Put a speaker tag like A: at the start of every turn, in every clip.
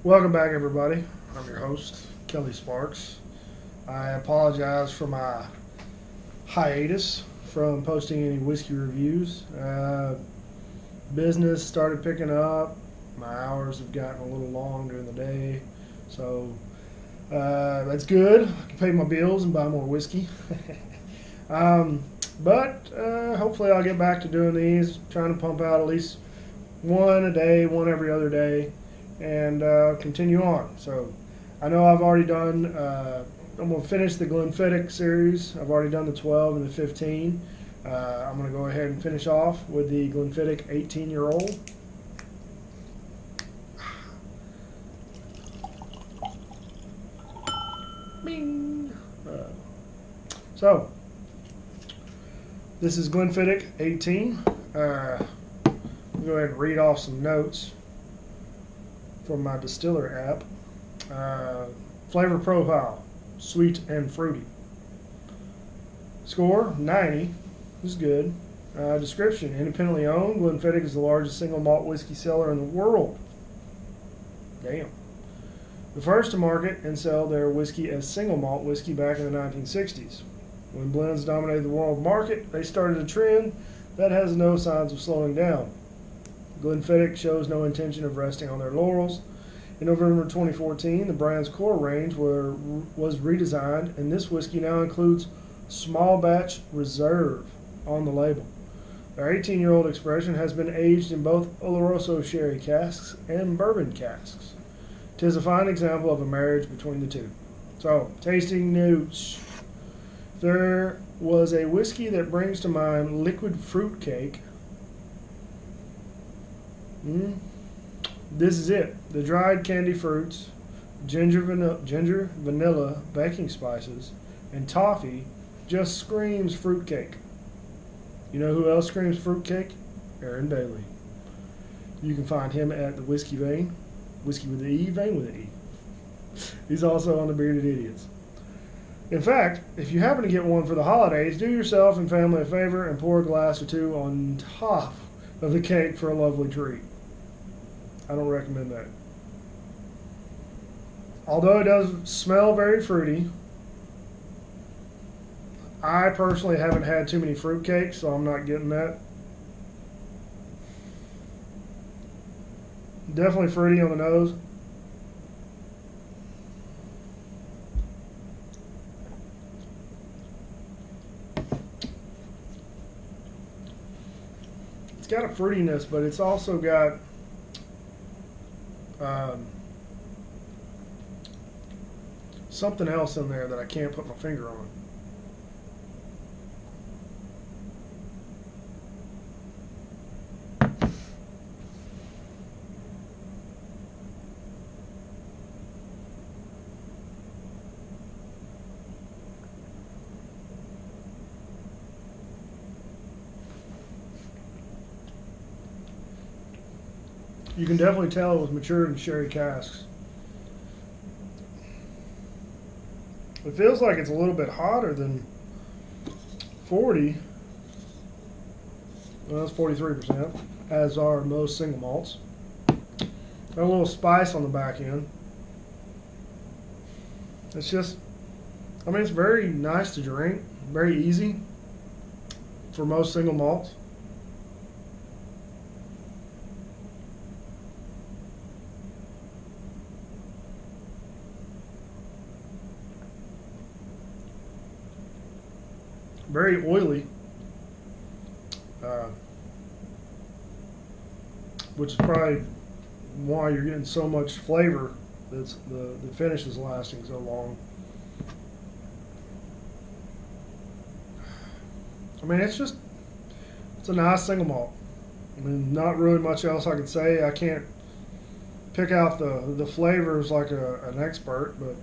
A: Welcome back, everybody. I'm your host, Kelly Sparks. I apologize for my hiatus from posting any whiskey reviews. Business started picking up. My hours have gotten a little long during the day, so that's good. I can pay my bills and buy more whiskey. um, but hopefully, I'll get back to doing these, trying to pump out at least one a day, one every other day, and continue on. So I know I've already done, I'm going to finish the Glenfiddich series. I've already done the 12 and the 15. I'm going to go ahead and finish off with the Glenfiddich 18-year-old. Bing. So this is Glenfiddich 18. I'll go ahead and read off some notes from my distiller app. Flavor profile, sweet and fruity. Score, 90. This is good. Description, independently owned. Glenfiddich is the largest single malt whiskey seller in the world. Damn. The first to market and sell their whiskey as single malt whiskey back in the 1960s. When blends dominated the world market, they started a trend that has no signs of slowing down. Glenfiddich shows no intention of resting on their laurels. In November 2014, the brand's core range was redesigned, and this whiskey now includes small batch reserve on the label. Their 18-year-old expression has been aged in both Oloroso sherry casks and bourbon casks. 'Tis a fine example of a marriage between the two. So, tasting notes. There was a whiskey that brings to mind liquid fruit cake. This is it. The dried candy fruits, ginger, vanilla, baking spices, and toffee just screams fruitcake. You know who else screams fruitcake? Aaron Bailey. You can find him at the Whiskey Vein. Whiskey with the E, Vein with the E. He's also on the Bearded Idiots. In fact, if you happen to get one for the holidays, do yourself and family a favor and pour a glass or two on top of the cake for a lovely treat. I don't recommend that. Although it does smell very fruity, I personally haven't had too many fruit cakes, so I'm not getting that. Definitely fruity on the nose. It's got a fruitiness, but it's also got something else in there that I can't put my finger on. You can definitely tell it was matured in sherry casks. It feels like it's a little bit hotter than 40. Well, that's 43%, as are most single malts. Got a little spice on the back end. It's just, I mean, it's very nice to drink, very easy for most single malts. Very oily, which is probably why you're getting so much flavor. That's the finish is lasting so long. I mean, it's a nice single malt. I mean, not really much else I could say. I can't pick out the flavors like an expert, but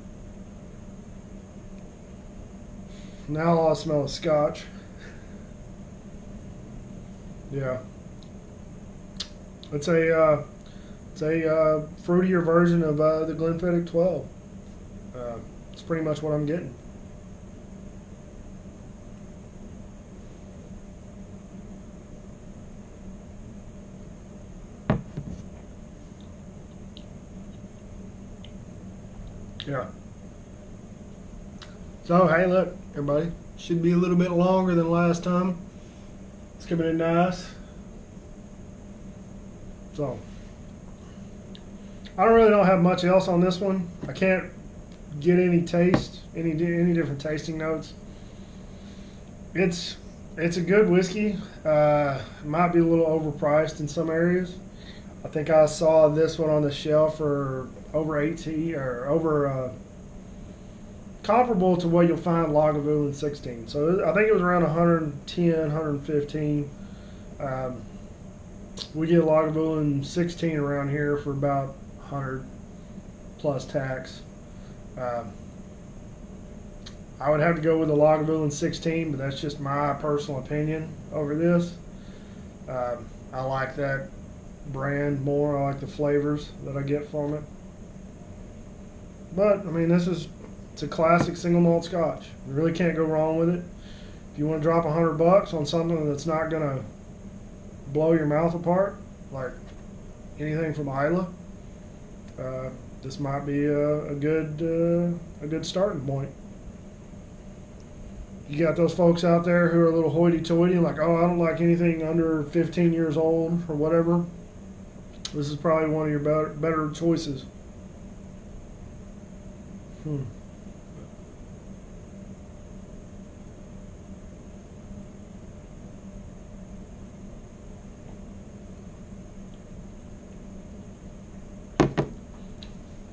A: now all I smell is scotch. Yeah. It's a fruitier version of the Glenfiddich 12. It's pretty much what I'm getting. Yeah. So, hey, look, everybody. Should be a little bit longer than last time. It's coming in nice. So, I don't have much else on this one. I can't get any taste, any different tasting notes. It's a good whiskey. Might be a little overpriced in some areas. I think I saw this one on the shelf for over 18 or over comparable to what you'll find Lagavulin 16. So I think it was around 110, 115. We get Lagavulin 16 around here for about 100 plus tax. I would have to go with the Lagavulin 16, but that's just my personal opinion over this. I like that brand more. I like the flavors that I get from it. But I mean, it's a classic single malt Scotch. You really can't go wrong with it. If you want to drop $100 on something that's not gonna blow your mouth apart, like anything from Isla, this might be a good starting point. You got those folks out there who are a little hoity-toity, like, oh, I don't like anything under 15 years old or whatever. This is probably one of your better choices.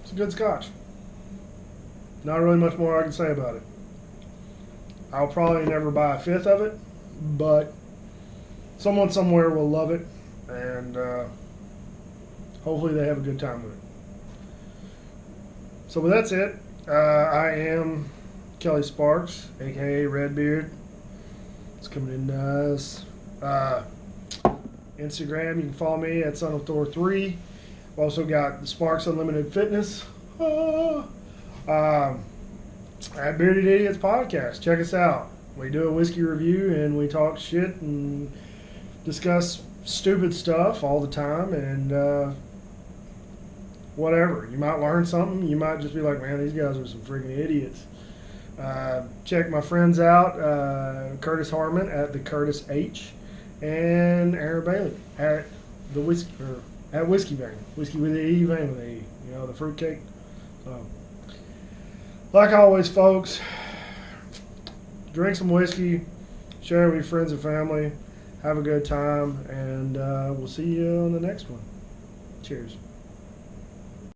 A: It's a good Scotch. Not really much more I can say about it. I'll probably never buy a fifth of it, but someone somewhere will love it, and hopefully they have a good time with it. So that's it. I am Kelly Sparks, aka Redbeard. It's coming in nice. Instagram, you can follow me at Son of Thor 3. I've also got the Sparks Unlimited Fitness. At Bearded Idiots Podcast. Check us out. We do a whiskey review and we talk shit and discuss stupid stuff all the time, and whatever. You might learn something. You might just be like, man, these guys are some freaking idiots. Check my friends out, Curtis Harmon at the Curtis H, and Aaron Bailey at the Whiskey Vein. Whiskey with the E, Vein with the E. You know, the fruitcake. So, like always, folks, drink some whiskey, share it with your friends and family, have a good time, and we'll see you on the next one. Cheers.